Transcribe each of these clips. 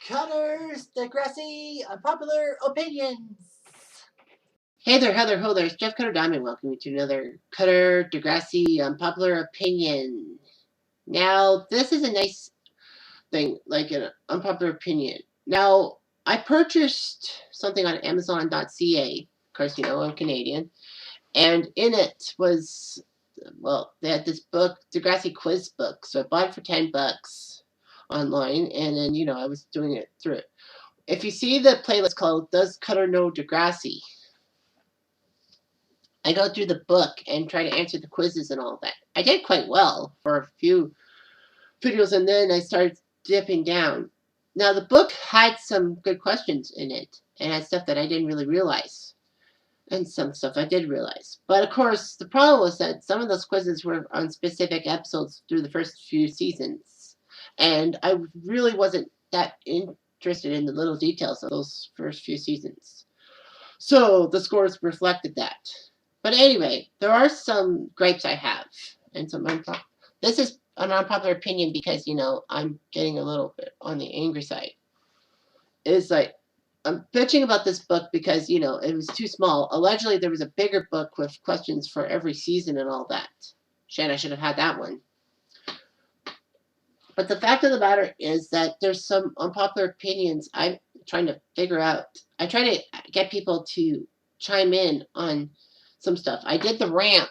Cutters, Degrassi, unpopular opinions. Hey there, Heather, ho there. It's Jeff Cutter Diamond. Welcome you to another Cutter Degrassi unpopular opinion. Now, this is a nice thing, like an unpopular opinion. Now, I purchased something on Amazon.ca. Of course, you know, I'm Canadian. And in it was, well, they had this book, Degrassi quiz book. So I bought it for $10 online. And then, you know, I was doing it through it. If you see the playlist called Does Cutter Know Degrassi? I go through the book and try to answer the quizzes and all that. I did quite well for a few videos, and then I started dipping down. Now, the book had some good questions in it, and had stuff that I didn't really realize, and some stuff I did realize. But of course, the problem was that some of those quizzes were on specific episodes through the first few seasons, and I really wasn't that interested in the little details of those first few seasons. So the scores reflected that. But anyway, there are some gripes I have, and some this is an unpopular opinion because you know I'm getting a little bit on the angry side. Is like I'm bitching about this book because you know it was too small. Allegedly, there was a bigger book with questions for every season and all that. Shit, I should have had that one. But the fact of the matter is that there's some unpopular opinions I'm trying to figure out. I try to get people to chime in on some stuff. I did the rant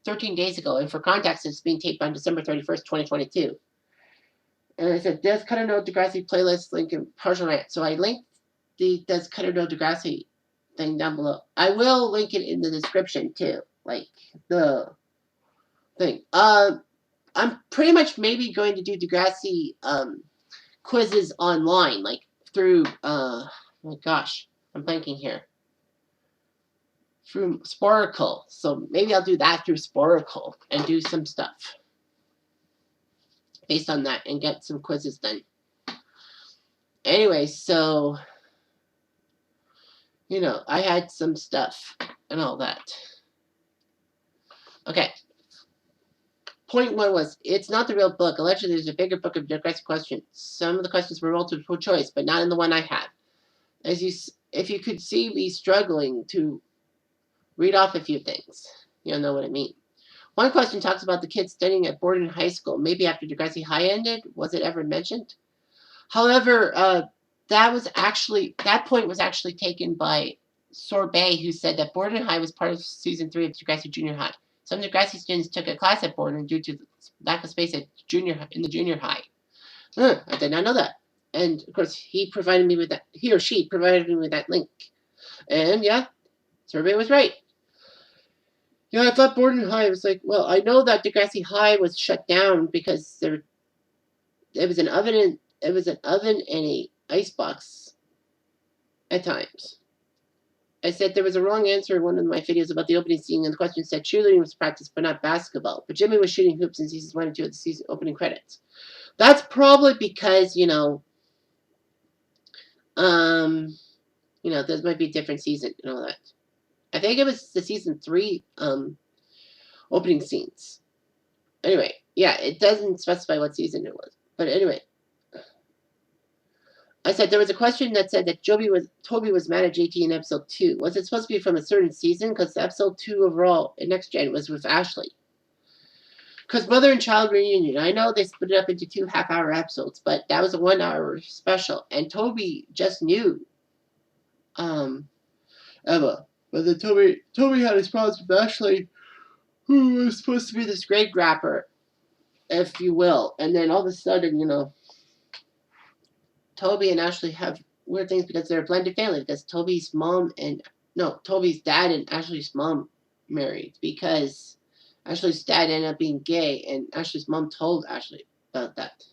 13 days ago, and for context, it's being taped on December 31st, 2022. And I said, Does Cutter Know Degrassi playlist link in partial rant. So I linked the Does Cutter Know Degrassi thing down below. I will link it in the description too, like the thing. I'm pretty much maybe going to do Degrassi quizzes online, like through oh my gosh, I'm blanking here. Through Sporicle. So maybe I'll do that through Sporicle and do some stuff based on that and get some quizzes done. Anyway, so you know, I had some stuff and all that. Okay. Point one was, it's not the real book. Allegedly, there's a bigger book of Degrassi questions. Some of the questions were multiple choice, but not in the one I had. If you could see me struggling to read off a few things, you'll know what I mean. One question talks about the kids studying at Borden High School, maybe after Degrassi High ended. Was it ever mentioned? However, that point was actually taken by Sorbet, who said that Borden High was part of season 3 of Degrassi Junior High. Some Degrassi students took a class at Borden due to lack of space in the junior high. I did not know that. And of course, he or she provided me with that link. And yeah, Sorbet was right. Yeah, I thought Borden High was like, well, I know that Degrassi High was shut down because it was an oven and a icebox at times. I said there was a wrong answer in one of my videos about the opening scene, and the question said cheerleading was practiced but not basketball. But Jimmy was shooting hoops in seasons 1 and 2 of the season opening credits. That's probably because, you know, this might be a different season and all that. I think it was the season 3 opening scenes. Anyway, yeah, it doesn't specify what season it was. But anyway, I said there was a question that said that Toby was mad at JT in episode 2. Was it supposed to be from a certain season? Because episode 2 overall in Next Gen was with Ashley. Because Mother and Child Reunion, I know they split it up into 2 half-hour episodes, but that was a 1-hour special. And Toby just knew Emma. But then Toby had his problems with Ashley, who was supposed to be this grade grapper, if you will. And then all of a sudden, you know, Toby and Ashley have weird things because they're a blended family. Because Toby's dad and Ashley's mom married because Ashley's dad ended up being gay, and Ashley's mom told Ashley about that.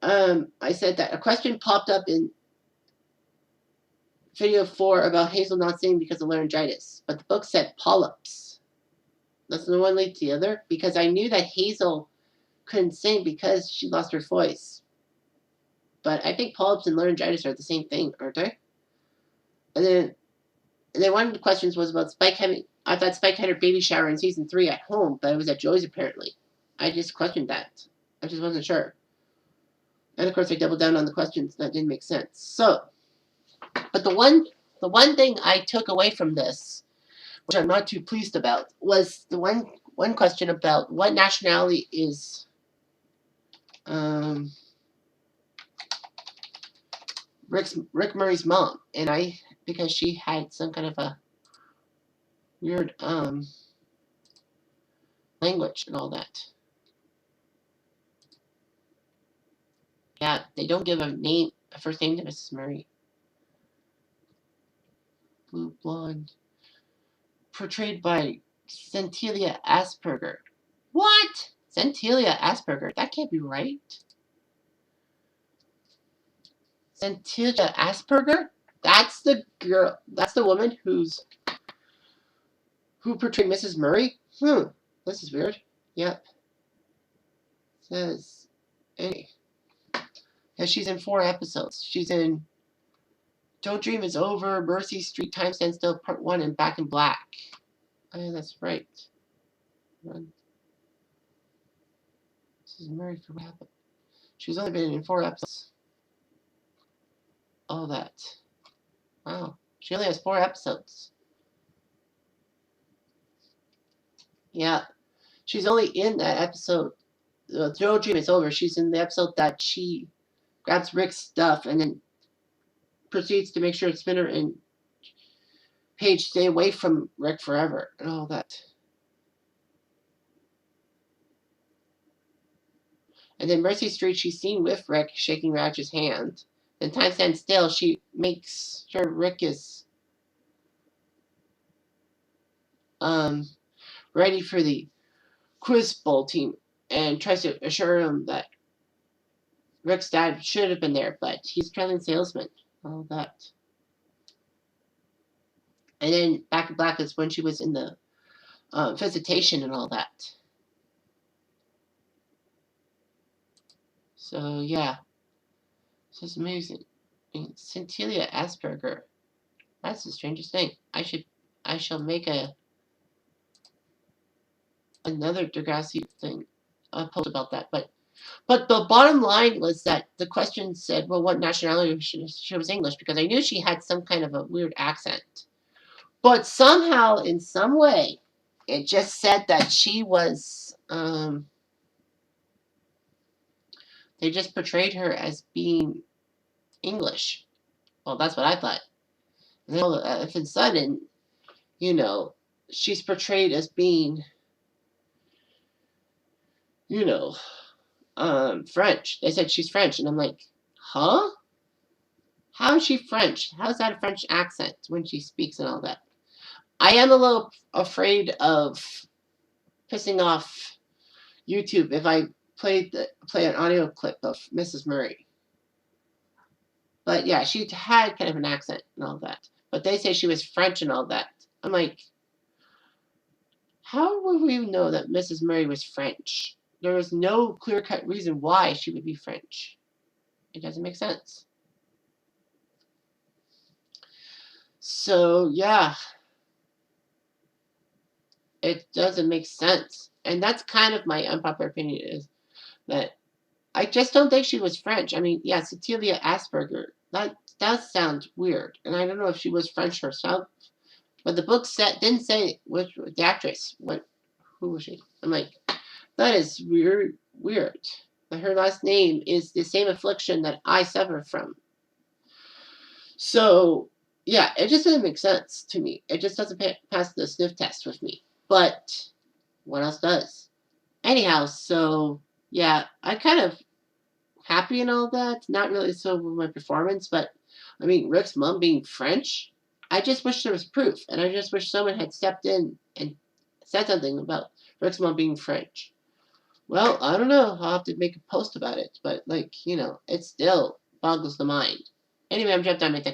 I said that a question popped up in video 4 about Hazel not singing because of laryngitis, but the book said polyps. Does the one lead to the other? Because I knew that Hazel couldn't sing because she lost her voice. But I think polyps and laryngitis are the same thing, aren't they? And then one of the questions was about Spike having. I thought Spike had her baby shower in season 3 at home, but it was at Joey's apparently. I just questioned that. I just wasn't sure. And of course, I doubled down on the questions that didn't make sense. So, but the one thing I took away from this, which I'm not too pleased about, was the one question about what nationality is um, Rick Murray's mom, and because she had some kind of a weird language and all that. Yeah, they don't give a first name to Mrs. Murray. Blue blonde, portrayed by Centelia Asperger. What? Centelia Asperger? That can't be right. Centelia Asperger? That's the girl. That's the woman who portrayed Mrs. Murray. This is weird. Yep. Says hey. Yeah, she's in 4 episodes. She's in Don't Dream It's Over, Mercy Street, Time Stands Still, Part 1, and Back in Black. Oh, yeah, that's right. This is Murray for what happened. She's only been in 4 episodes. All that. Wow. She only has 4 episodes. Yeah. She's only in that episode. Don't Dream It's Over. She's in the episode that she grabs Rick's stuff and then proceeds to make sure Spinner and Paige stay away from Rick forever and all that. And then Mercy Street, she's seen with Rick shaking Raj's hand. Then Time Stands Still, she makes sure Rick is ready for the quiz bowl team and tries to assure him that Rick's dad should have been there, but he's a traveling salesman. All that. And then Back in Black is when she was in the visitation and all that. So yeah, this is amazing. Centelia Asperger. That's the strangest thing. I shall make another Degrassi thing, a post about that. But the bottom line was that the question said, well, what nationality she was English, because I knew she had some kind of a weird accent. But somehow, in some way, it just said that she was, they just portrayed her as being English. Well, that's what I thought. And then all of a sudden, she's portrayed as being, French. They said she's French, and I'm like, huh? How is she French? How's that a French accent when she speaks and all that? I am a little afraid of pissing off YouTube if I play an audio clip of Mrs. Murray. But yeah, she had kind of an accent and all that. But they say she was French and all that. I'm like, how would we know that Mrs. Murray was French? There was no clear-cut reason why she would be French. It doesn't make sense. So, yeah. It doesn't make sense. And that's kind of my unpopular opinion, is that I just don't think she was French. I mean, yeah, Cecilia Asperger. That does sound weird. And I don't know if she was French herself. But the book didn't say which the actress. Who was she? I'm like, that is weird. Her last name is the same affliction that I suffer from. So, yeah, it just doesn't make sense to me. It just doesn't pass the sniff test with me. But what else does? Anyhow, so, yeah, I kind of happy and all that. Not really so with my performance, but, I mean, Rick's mom being French, I just wish there was proof. And I just wish someone had stepped in and said something about Rick's mom being French. Well, I don't know. I'll have to make a post about it. But, it still boggles the mind. Anyway, I'm jumped on my text.